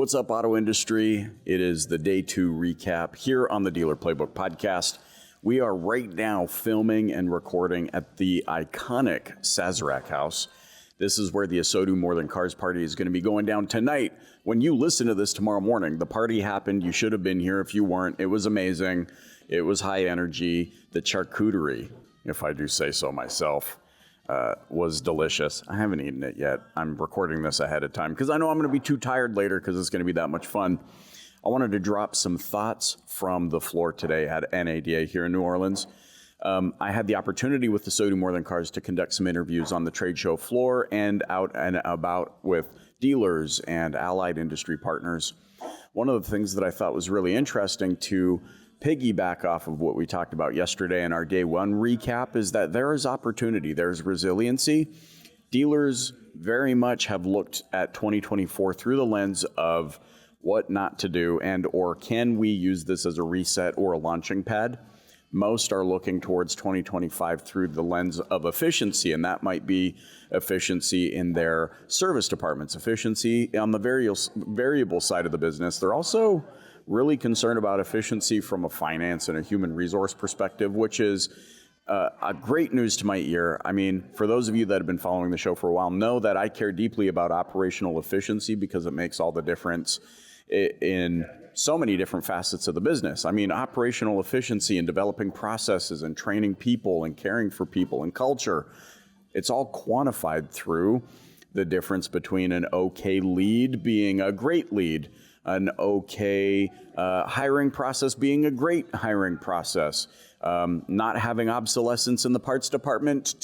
What's up, auto industry? It is the day 2 recap here on the Dealer Playbook podcast. We are right now filming and recording at the iconic Sazerac House. This is where the ASOTU More Than Cars party is going to be going down tonight. When you listen to this tomorrow morning, the party happened. You should have been here if you weren't. It was amazing. It was high energy. The charcuterie, if I do say so myself, was delicious. I haven't eaten it yet. I'm recording this ahead of time because I know I'm going to be too tired later because it's going to be that much fun. I wanted to drop some thoughts from the floor today at NADA here in New Orleans. I had the opportunity with the ASOTU More Than Cars to conduct some interviews on the trade show floor and out and about with dealers and allied industry partners. One of the things that I thought was really interesting to piggyback off of what we talked about yesterday in our day 1 recap is that there is opportunity, there's resiliency. Dealers very much have looked at 2024 through the lens of what not to do and or can we use this as a reset or a launching pad. Most are looking towards 2025 through the lens of efficiency, and that might be efficiency in their service departments, efficiency on the variable side of the business. They're also really concerned about efficiency from a finance and a human resource perspective, which is a great news to my ear. I mean, for those of you that have been following the show for a while, know that I care deeply about operational efficiency because it makes all the difference in so many different facets of the business. I mean, operational efficiency in developing processes and training people and caring for people and culture, it's all quantified through the difference between an okay lead being a great lead, an okay hiring process being a great hiring process, not having obsolescence in the parts department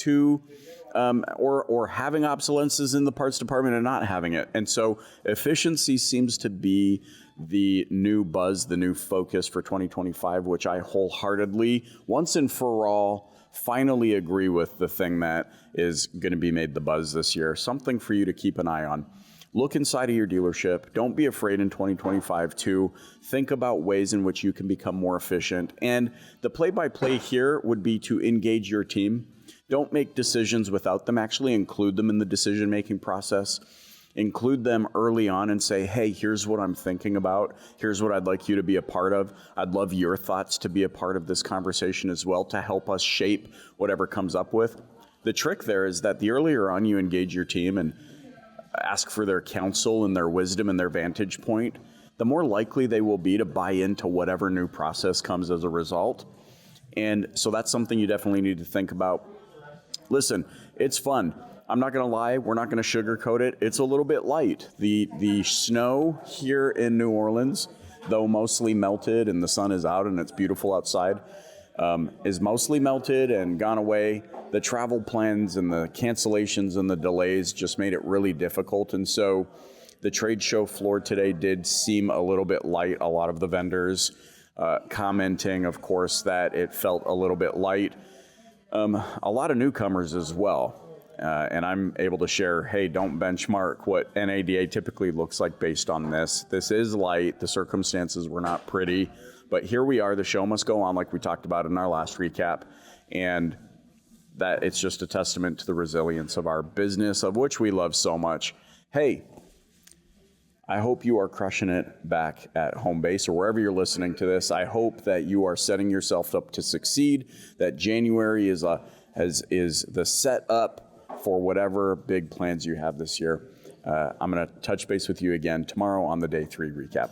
or having obsolescence in the parts department and not having it. And so efficiency seems to be the new buzz, the new focus for 2025, which I wholeheartedly, once and for all, finally agree with the thing that is going to be made the buzz this year. Something for you to keep an eye on. Look inside of your dealership. Don't be afraid in 2025 to think about ways in which you can become more efficient. And the play-by-play here would be to engage your team. Don't make decisions without them. Actually include them in the decision-making process. Include them early on and say, hey, here's what I'm thinking about. Here's what I'd like you to be a part of. I'd love your thoughts to be a part of this conversation as well to help us shape whatever comes up with. The trick there is that the earlier on you engage your team and ask for their counsel and their wisdom and their vantage point, the more likely they will be to buy into whatever new process comes as a result. And so that's something you definitely need to think about. Listen, it's fun. I'm not going to lie. We're not going to sugarcoat it. It's a little bit light. The snow here in New Orleans, though mostly melted and the sun is out and it's beautiful outside, is mostly melted and gone away. The travel plans and the cancellations and the delays just made it really difficult. And so the trade show floor today did seem a little bit light. A lot of the vendors commenting, of course, that it felt a little bit light. A lot of newcomers as well. And I'm able to share, hey, don't benchmark what NADA typically looks like based on this. This is light. The circumstances were not pretty. But here we are. The show must go on like we talked about in our last recap. And that it's just a testament to the resilience of our business, of which we love so much. Hey, I hope you are crushing it back at home base or wherever you're listening to this. I hope that you are setting yourself up to succeed, that January is the setup for whatever big plans you have this year. I'm going to touch base with you again tomorrow on the day 3 recap.